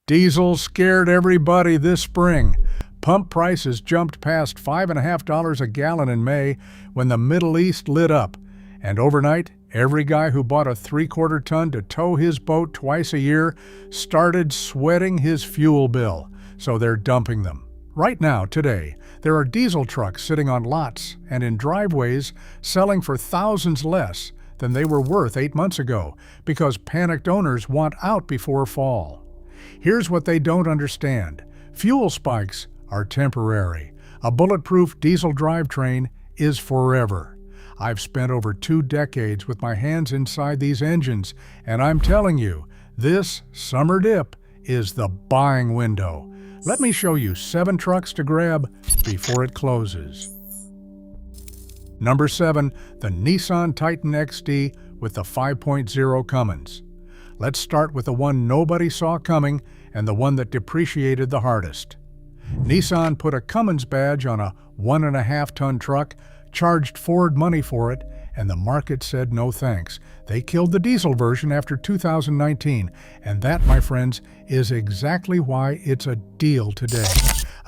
Diesel scared everybody this spring. Pump prices jumped past $5.50 a gallon in May when the Middle East lit up. And overnight, every guy who bought a 3/4 ton to tow his boat twice a year started sweating his fuel bill, so they're dumping them. Right now, today, there are diesel trucks sitting on lots and in driveways selling for thousands less than they were worth 8 months ago because panicked owners want out before fall. Here's what they don't understand. Fuel spikes are temporary. A bulletproof diesel drivetrain is forever. I've spent over 2 decades with my hands inside these engines, and I'm telling you, this summer dip is the buying window. Let me show you 7 trucks to grab before it closes. Number 7, the Nissan Titan XD with the 5.0 Cummins. Let's start with the one nobody saw coming and the one that depreciated the hardest. Nissan put a Cummins badge on a 1.5-ton truck, charged Ford money for it, and the market said no thanks. They killed the diesel version after 2019, and that, my friends, is exactly why it's a deal today.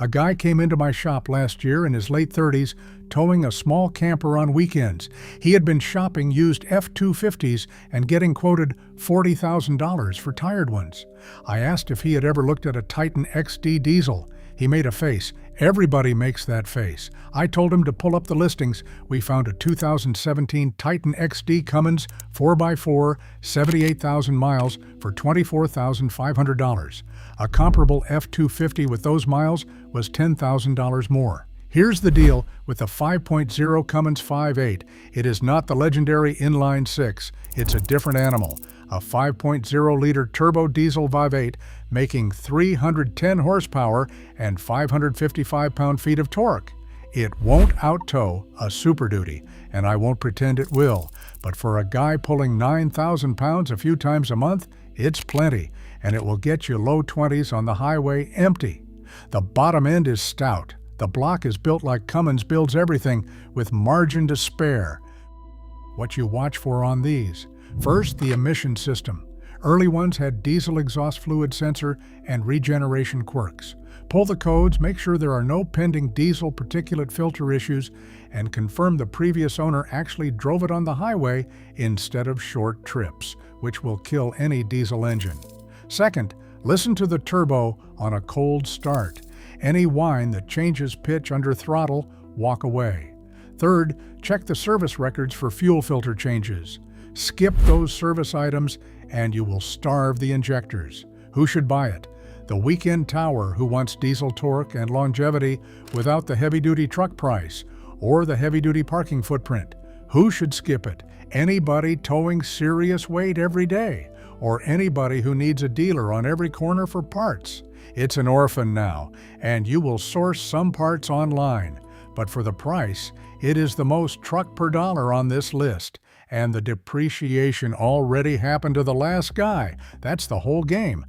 A guy came into my shop last year in his late 30s, towing a small camper on weekends. He had been shopping used F-250s and getting quoted $40,000 for tired ones. I asked if he had ever looked at a Titan XD diesel. He made a face. Everybody makes that face. I told him to pull up the listings. We found a 2017 Titan XD Cummins 4x4, 78,000 miles for $24,500. A comparable F-250 with those miles was $10,000 more. Here's the deal with the 5.0 Cummins 5.8. It is not the legendary inline 6. It's a different animal. A 5.0-liter turbo diesel 5.8 making 310 horsepower and 555 pound-feet of torque. It won't out-tow a Super Duty, and I won't pretend it will. But for a guy pulling 9,000 pounds a few times a month, it's plenty, and it will get you low 20s on the highway empty. The bottom end is stout. The block is built like Cummins builds everything, with margin to spare. What you watch for on these. First, the emission system. Early ones had diesel exhaust fluid sensor and regeneration quirks. Pull the codes, make sure there are no pending diesel particulate filter issues, and confirm the previous owner actually drove it on the highway instead of short trips, which will kill any diesel engine. Second, listen to the turbo on a cold start. Any whine that changes pitch under throttle, walk away. Third, check the service records for fuel filter changes. Skip those service items and you will starve the injectors. Who should buy it? The weekend tower who wants diesel torque and longevity without the heavy-duty truck price, or the heavy-duty parking footprint. Who should skip it? Anybody towing serious weight every day, or anybody who needs a dealer on every corner for parts. It's an orphan now, and you will source some parts online. But for the price, it is the most truck per dollar on this list, and the depreciation already happened to the last guy. That's the whole game.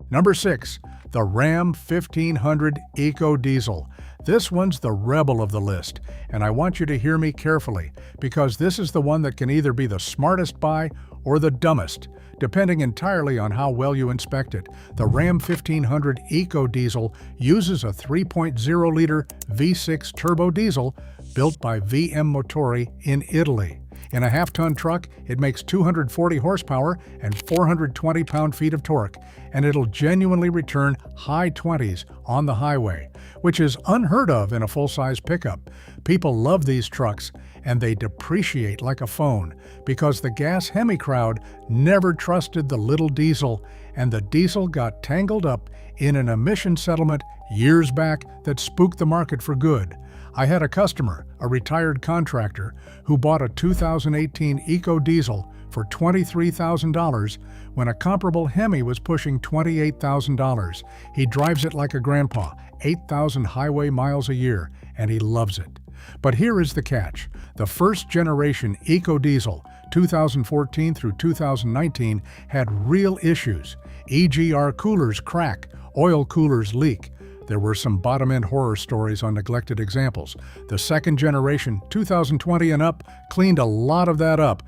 Number 6, the Ram 1500 Eco Diesel. This one's the rebel of the list, and I want you to hear me carefully, because this is the one that can either be the smartest buy or the dumbest, depending entirely on how well you inspect it. The Ram 1500 Eco Diesel uses a 3.0-liter V6 turbo diesel built by VM Motori in Italy. In a half-ton truck, it makes 240 horsepower and 420 pound-feet of torque, and it'll genuinely return high 20s on the highway, which is unheard of in a full-size pickup. People love these trucks, and they depreciate like a phone, because the gas Hemi crowd never trusted the little diesel, and the diesel got tangled up in an emission settlement years back that spooked the market for good. I had a customer, a retired contractor, who bought a 2018 Eco Diesel for $23,000 when a comparable Hemi was pushing $28,000. He drives it like a grandpa, 8,000 highway miles a year, and he loves it. But here is the catch. The first generation Eco Diesel, 2014 through 2019, had real issues. EGR coolers crack, oil coolers leak. There were some bottom-end horror stories on neglected examples. The second generation, 2020 and up, cleaned a lot of that up.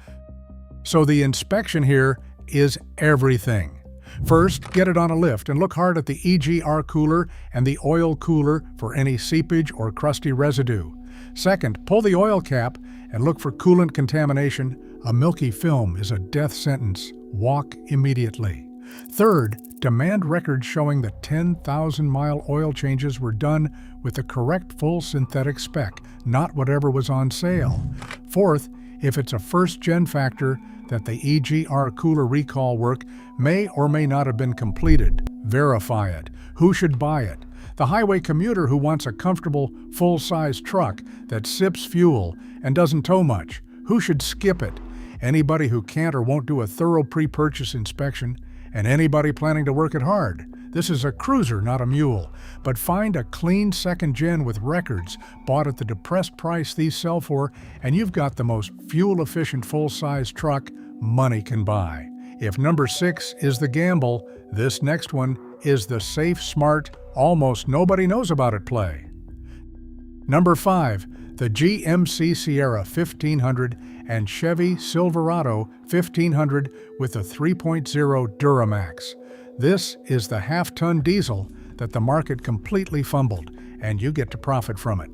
So the inspection here is everything. First, get it on a lift and look hard at the EGR cooler and the oil cooler for any seepage or crusty residue. Second, pull the oil cap and look for coolant contamination. A milky film is a death sentence. Walk immediately. Third, demand records showing that 10,000-mile oil changes were done with the correct full synthetic spec, not whatever was on sale. Fourth, if it's a first-gen factor, that the EGR cooler recall work may or may not have been completed. Verify it. Who should buy it? The highway commuter who wants a comfortable, full-size truck that sips fuel and doesn't tow much. Who should skip it? Anybody who can't or won't do a thorough pre-purchase inspection, and anybody planning to work it hard. This is a cruiser, not a mule. But find a clean second gen with records bought at the depressed price these sell for, and you've got the most fuel-efficient full-size truck money can buy. If number 6 is the gamble, this next one is the safe, smart, almost nobody knows about it play. Number 5, the GMC Sierra 1500 and Chevy Silverado 1500 with a 3.0 Duramax. This is the half-ton diesel that the market completely fumbled, and you get to profit from it.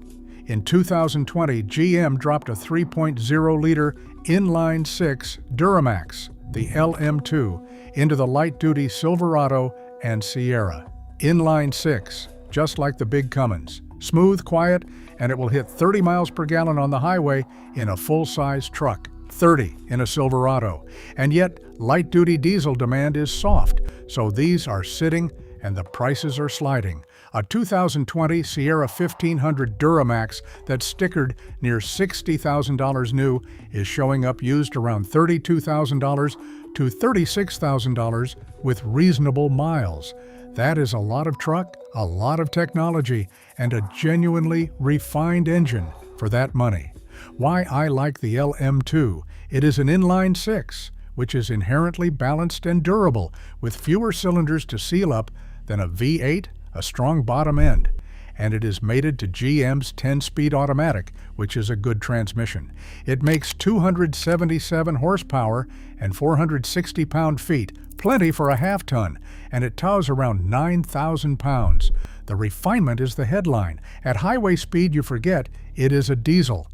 In 2020, GM dropped a 3.0-liter inline-6 Duramax, the LM2, into the light-duty Silverado and Sierra. Inline-6, just like the big Cummins. Smooth, quiet, and it will hit 30 miles per gallon on the highway in a full-size truck, 30 in a Silverado. And yet, light-duty diesel demand is soft, so these are sitting and the prices are sliding. A 2020 Sierra 1500 Duramax that's stickered near $60,000 new is showing up used around $32,000 to $36,000 with reasonable miles. That is a lot of truck, a lot of technology, and a genuinely refined engine for that money. Why I like the LM2, it is an inline-6, which is inherently balanced and durable, with fewer cylinders to seal up than a V8, a strong bottom end. And it is mated to GM's 10-speed automatic, which is a good transmission. It makes 277 horsepower and 460 pound-feet, plenty for a half-ton, and it tows around 9,000 pounds. The refinement is the headline. At highway speed, you forget it is a diesel.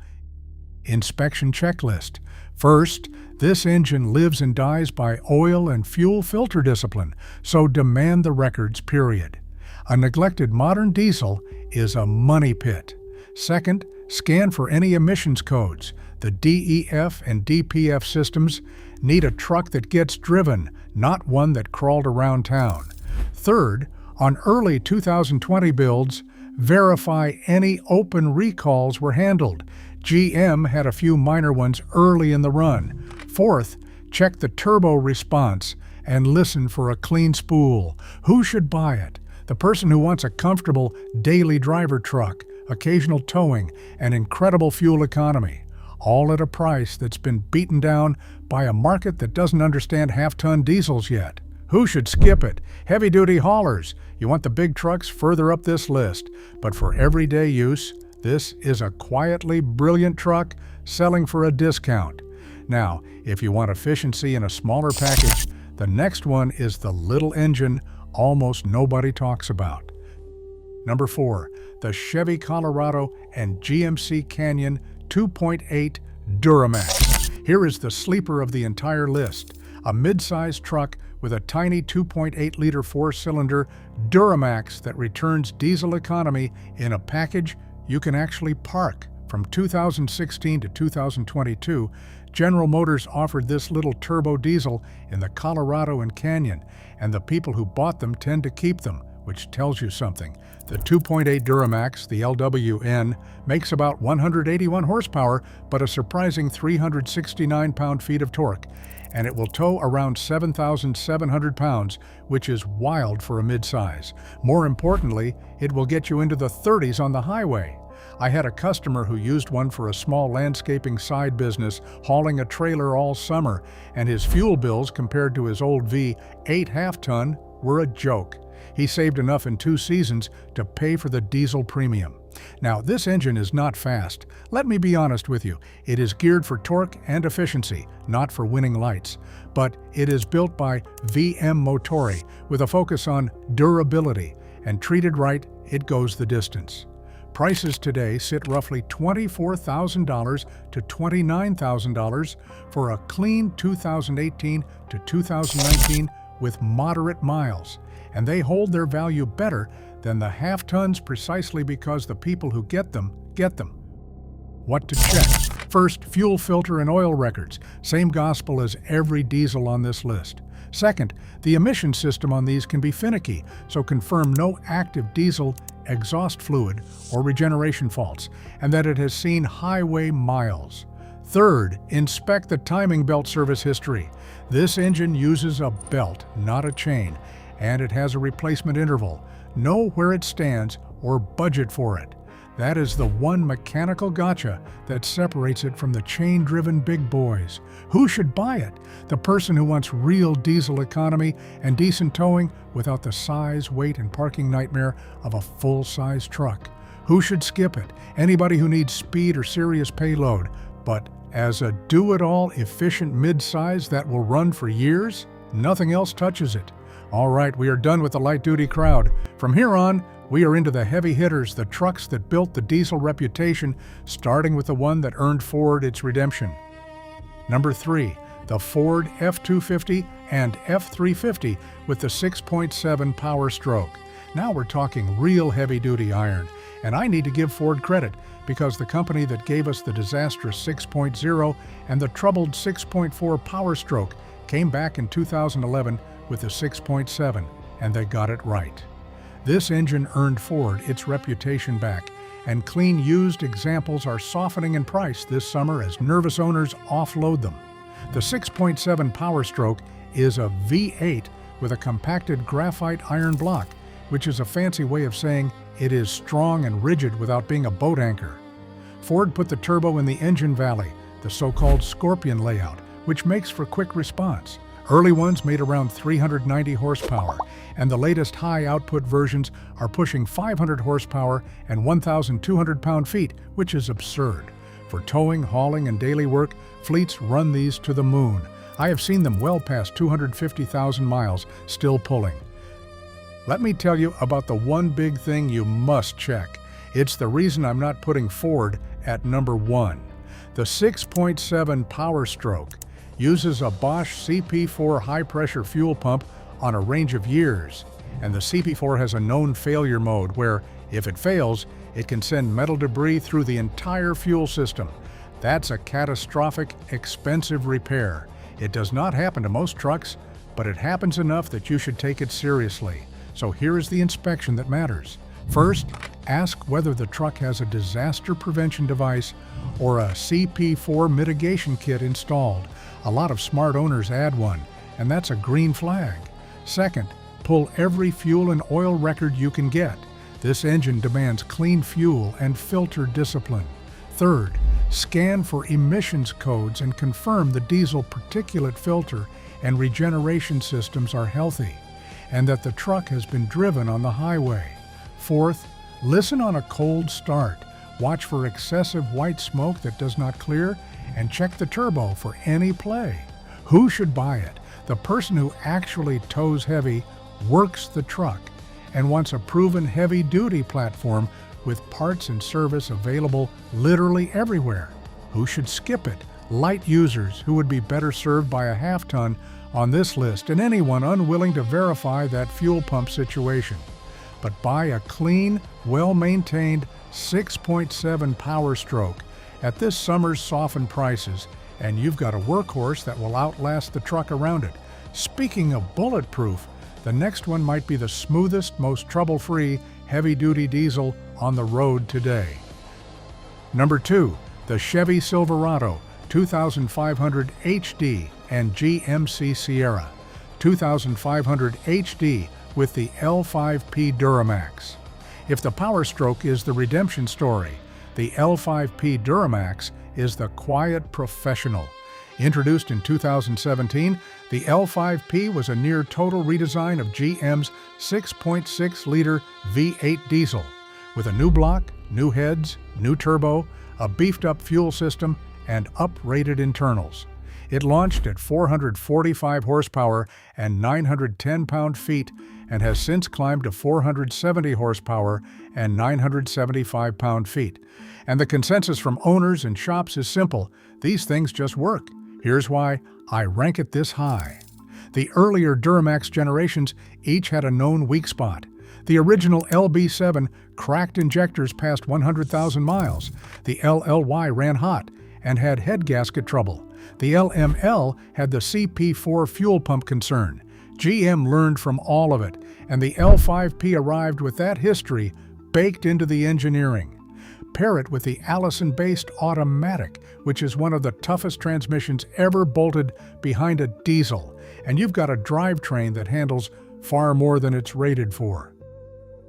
Inspection checklist. First, this engine lives and dies by oil and fuel filter discipline, so demand the records, period. A neglected modern diesel is a money pit. Second, scan for any emissions codes. The DEF and DPF systems need a truck that gets driven, not one that crawled around town. Third, on early 2020 builds, verify any open recalls were handled. GM had a few minor ones early in the run. Fourth, check the turbo response and listen for a clean spool. Who should buy it? The person who wants a comfortable daily driver truck, occasional towing, and incredible fuel economy, all at a price that's been beaten down by a market that doesn't understand half-ton diesels yet. Who should skip it? Heavy-duty haulers. You want the big trucks further up this list, but for everyday use, this is a quietly brilliant truck selling for a discount. Now, if you want efficiency in a smaller package, the next one is the little engine almost nobody talks about. Number 4, the Chevy Colorado and GMC Canyon 2.8 Duramax. Here is the sleeper of the entire list, a mid-sized truck with a tiny 2.8-liter four-cylinder Duramax that returns diesel economy in a package you can actually park. From 2016 to 2022, General Motors offered this little turbo diesel in the Colorado and Canyon, and the people who bought them tend to keep them, which tells you something. The 2.8 Duramax, the LWN, makes about 181 horsepower, but a surprising 369 pound-feet of torque, and it will tow around 7,700 pounds, which is wild for a midsize. More importantly, it will get you into the 30s on the highway. I had a customer who used one for a small landscaping side business, hauling a trailer all summer, and his fuel bills compared to his old V8 half-ton were a joke. He saved enough in 2 seasons to pay for the diesel premium. Now, this engine is not fast. Let me be honest with you. It is geared for torque and efficiency, not for winning lights. But it is built by VM Motori with a focus on durability, and treated right, it goes the distance. Prices today sit roughly $24,000 to $29,000 for a clean 2018 to 2019 with moderate miles, and they hold their value better than the half-tons precisely because the people who get them. What to check? First, fuel filter and oil records. Same gospel as every diesel on this list. Second, the emission system on these can be finicky, so confirm no active diesel exhaust fluid or regeneration faults, and that it has seen highway miles. Third, inspect the timing belt service history. This engine uses a belt, not a chain, and it has a replacement interval. Know where it stands or budget for it. That is the one mechanical gotcha that separates it from the chain-driven big boys. Who should buy it? The person who wants real diesel economy and decent towing without the size, weight, and parking nightmare of a full-size truck. Who should skip it? Anybody who needs speed or serious payload. But as a do-it-all efficient mid-size that will run for years, nothing else touches it. All right, we are done with the light-duty crowd. From here on, we are into the heavy hitters, the trucks that built the diesel reputation, starting with the one that earned Ford its redemption. Number 3, the Ford F-250 and F-350 with the 6.7 Power Stroke. Now we're talking real heavy-duty iron, and I need to give Ford credit because the company that gave us the disastrous 6.0 and the troubled 6.4 Power Stroke came back in 2011 with the 6.7, and they got it right. This engine earned Ford its reputation back, and clean used examples are softening in price this summer as nervous owners offload them. The 6.7 Power Stroke is a V8 with a compacted graphite iron block, which is a fancy way of saying it is strong and rigid without being a boat anchor. Ford put the turbo in the engine valley, the so-called Scorpion layout, which makes for quick response. Early ones made around 390 horsepower, and the latest high-output versions are pushing 500 horsepower and 1,200 pound-feet, which is absurd. For towing, hauling, and daily work, fleets run these to the moon. I have seen them well past 250,000 miles, still pulling. Let me tell you about the one big thing you must check. It's the reason I'm not putting Ford at number 1. The 6.7 Power Stroke uses a Bosch CP4 high-pressure fuel pump on a range of years, and the CP4 has a known failure mode where, if it fails, it can send metal debris through the entire fuel system. That's a catastrophic, expensive repair. It does not happen to most trucks, but it happens enough that you should take it seriously. So here is the inspection that matters. First, ask whether the truck has a disaster prevention device or a CP4 mitigation kit installed. A lot of smart owners add one, and that's a green flag. Second, pull every fuel and oil record you can get. This engine demands clean fuel and filter discipline. Third, scan for emissions codes and confirm the diesel particulate filter and regeneration systems are healthy, and that the truck has been driven on the highway. Fourth, listen on a cold start. Watch for excessive white smoke that does not clear, and check the turbo for any play. Who should buy it? The person who actually tows heavy, works the truck, and wants a proven heavy-duty platform with parts and service available literally everywhere. Who should skip it? Light users who would be better served by a half-ton on this list, and anyone unwilling to verify that fuel pump situation. But buy a clean, well-maintained 6.7 Power Stroke at this summer's softened prices, and you've got a workhorse that will outlast the truck around it. Speaking of bulletproof, the next one might be the smoothest, most trouble-free heavy-duty diesel on the road today. Number 2, the Chevy Silverado 2500 HD and GMC Sierra 2500 HD with the L5P Duramax. If the Power Stroke is the redemption story, the L5P Duramax is the quiet professional. Introduced in 2017, the L5P was a near-total redesign of GM's 6.6-liter V8 diesel, with a new block, new heads, new turbo, a beefed-up fuel system, and up-rated internals. It launched at 445 horsepower and 910 pound-feet and has since climbed to 470 horsepower and 975 pound-feet. And the consensus from owners and shops is simple: these things just work. Here's why I rank it this high. The earlier Duramax generations each had a known weak spot. The original LB7 cracked injectors past 100,000 miles. The LLY ran hot and had head gasket trouble. The LML had the CP4 fuel pump concern. GM learned from all of it, and the L5P arrived with that history baked into the engineering. Pair it with the Allison-based automatic, which is one of the toughest transmissions ever bolted behind a diesel, and you've got a drivetrain that handles far more than it's rated for.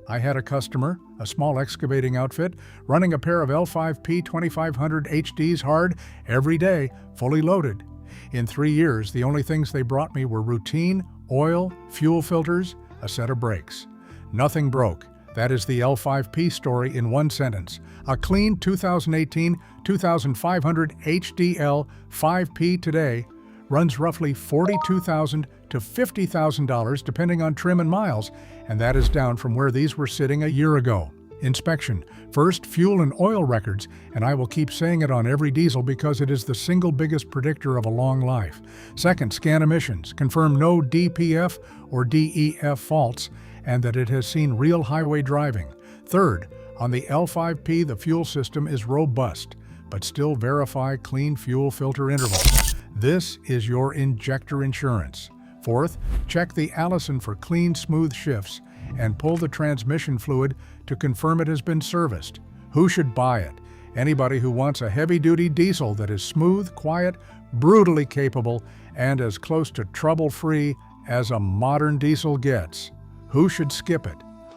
I had a customer, a small excavating outfit, running a pair of L5P 2500 HDs hard every day, fully loaded. In 3 years, the only things they brought me were routine, oil, fuel filters, a set of brakes. Nothing broke. That is the L5P story in one sentence. A clean 2018 2500 HDL 5P today runs roughly $42,000 to $50,000 depending on trim and miles, and that is down from where these were sitting a year ago. Inspection. First, fuel and oil records, and I will keep saying it on every diesel because it is the single biggest predictor of a long life. Second, scan emissions. Confirm no DPF or DEF faults, and that it has seen real highway driving. Third, on the L5P, the fuel system is robust, but still verify clean fuel filter intervals. This is your injector insurance. Fourth, check the Allison for clean, smooth shifts and pull the transmission fluid to confirm it has been serviced. Who should buy it? Anybody who wants a heavy-duty diesel that is smooth, quiet, brutally capable, and as close to trouble-free as a modern diesel gets. Who should skip it?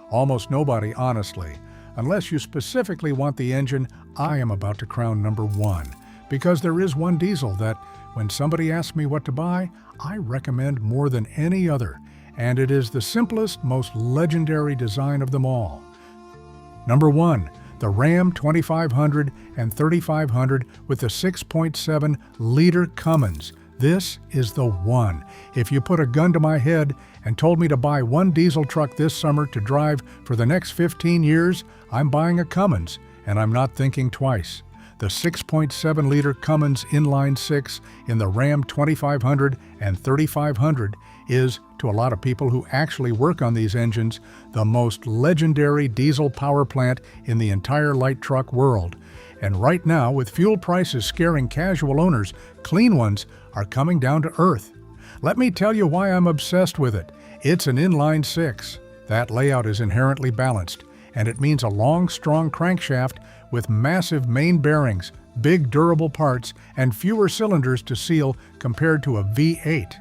Almost nobody, honestly. Unless you specifically want the engine I am about to crown number one. Because there is one diesel that, when somebody asks me what to buy, I recommend more than any other, and it is the simplest, most legendary design of them all. Number 1, the Ram 2500 and 3500 with the 6.7-liter Cummins. This is the one. If you put a gun to my head and told me to buy one diesel truck this summer to drive for the next 15 years, I'm buying a Cummins, and I'm not thinking twice. The 6.7-liter Cummins inline-6 in the Ram 2500 and 3500 is, to a lot of people who actually work on these engines, the most legendary diesel power plant in the entire light truck world. And right now, with fuel prices scaring casual owners, clean ones are coming down to earth. Let me tell you why I'm obsessed with it. It's an inline-6. That layout is inherently balanced, and it means a long, strong crankshaft with massive main bearings, big durable parts, and fewer cylinders to seal compared to a V8.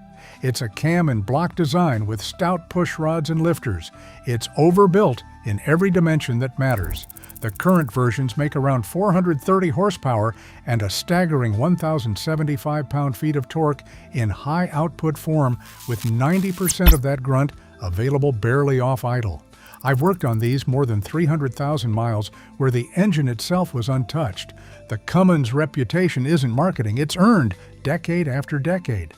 It's a cam and block design with stout push rods and lifters. It's overbuilt in every dimension that matters. The current versions make around 430 horsepower and a staggering 1,075 pound-feet of torque in high output form, with 90% of that grunt available barely off idle. I've worked on these more than 300,000 miles where the engine itself was untouched. The Cummins reputation isn't marketing, it's earned decade after decade.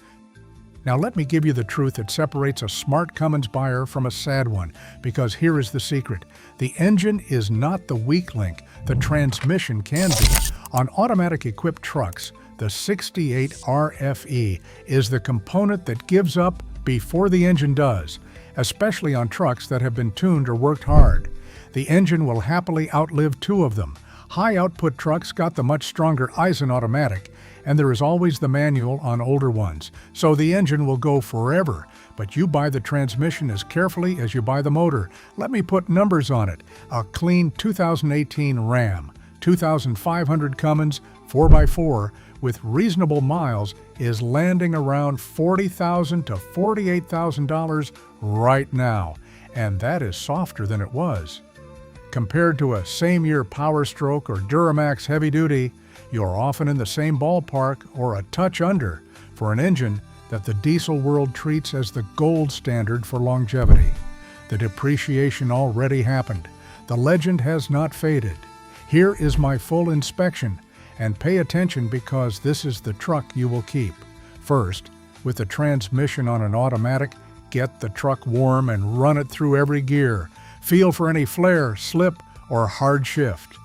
Now let me give you the truth that separates a smart Cummins buyer from a sad one, because here is the secret. The engine is not the weak link, the transmission can be. On automatic-equipped trucks, the 68 RFE is the component that gives up before the engine does, especially on trucks that have been tuned or worked hard. The engine will happily outlive two of them. High-output trucks got the much stronger Eisen automatic, and there is always the manual on older ones, so the engine will go forever, but you buy the transmission as carefully as you buy the motor. Let me put numbers on it. A clean 2018 Ram, 2,500 Cummins 4x4 with reasonable miles is landing around $40,000 to $48,000 right now, and that is softer than it was. Compared to a same-year Power Stroke or Duramax heavy-duty, you're often in the same ballpark or a touch under. for an engine that the diesel world treats as the gold standard for longevity. The depreciation already happened. The legend has not faded. Here is my full inspection, and pay attention because this is the truck you will keep. First, with the transmission on an automatic, get the truck warm and run it through every gear. Feel for any flare, slip, or hard shift.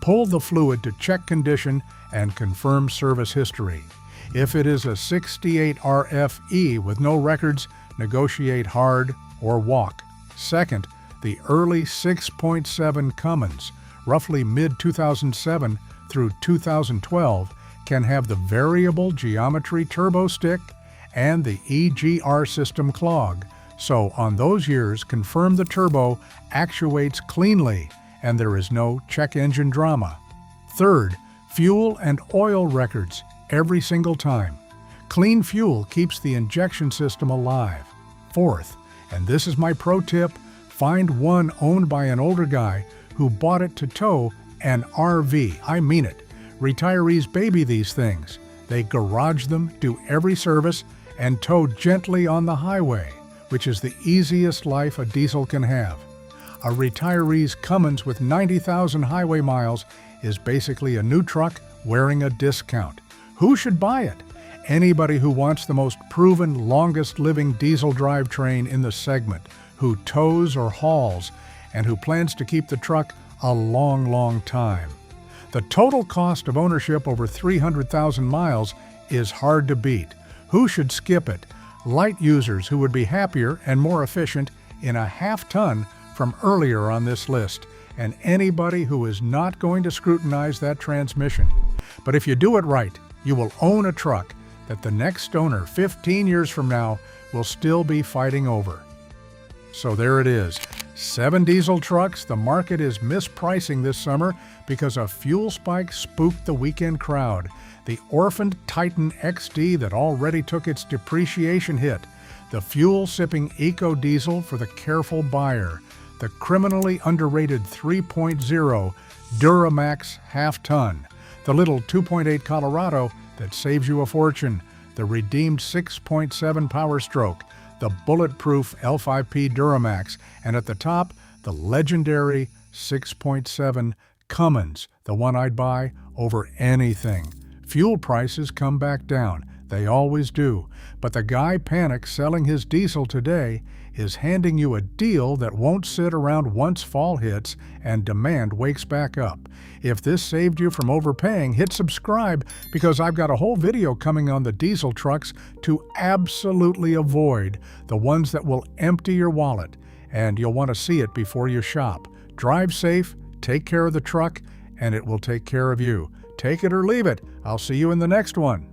Pull the fluid to check condition and confirm service history. If it is a 68 RFE with no records, negotiate hard or walk. Second, the early 6.7 Cummins, roughly mid-2007 through 2012, can have the variable geometry turbo stick and the EGR system clog. So on those years, confirm the turbo actuates cleanly and there is no check engine drama. Third, fuel and oil records every single time. Clean fuel keeps the injection system alive. Fourth, and this is my pro tip, find one owned by an older guy who bought it to tow an RV. I mean it. Retirees baby these things. They garage them, do every service, and tow gently on the highway, which is the easiest life a diesel can have. A retiree's Cummins with 90,000 highway miles is basically a new truck wearing a discount. Who should buy it? Anybody who wants the most proven, longest-living diesel drivetrain in the segment, who tows or hauls, and who plans to keep the truck a long, long time. The total cost of ownership over 300,000 miles is hard to beat. Who should skip it? Light users who would be happier and more efficient in a half-ton from earlier on this list, and anybody who is not going to scrutinize that transmission. But if you do it right, you will own a truck that the next owner 15 years from now will still be fighting over. So there it is. 7 diesel trucks the market is mispricing this summer because a fuel spike spooked the weekend crowd. The orphaned Titan XD that already took its depreciation hit. The fuel-sipping eco-diesel for the careful buyer. The criminally underrated 3.0 Duramax half-ton. The little 2.8 Colorado that saves you a fortune. The redeemed 6.7 Power Stroke. The bulletproof L5P Duramax, and at the top, the legendary 6.7 Cummins, the one I'd buy over anything. Fuel prices come back down. They always do. But the guy panic selling his diesel today is handing you a deal that won't sit around once fall hits and demand wakes back up. If this saved you from overpaying, hit subscribe because I've got a whole video coming on the diesel trucks to absolutely avoid, the ones that will empty your wallet, and you'll want to see it before you shop. Drive safe, take care of the truck, and it will take care of you. Take it or leave it. I'll see you in the next one.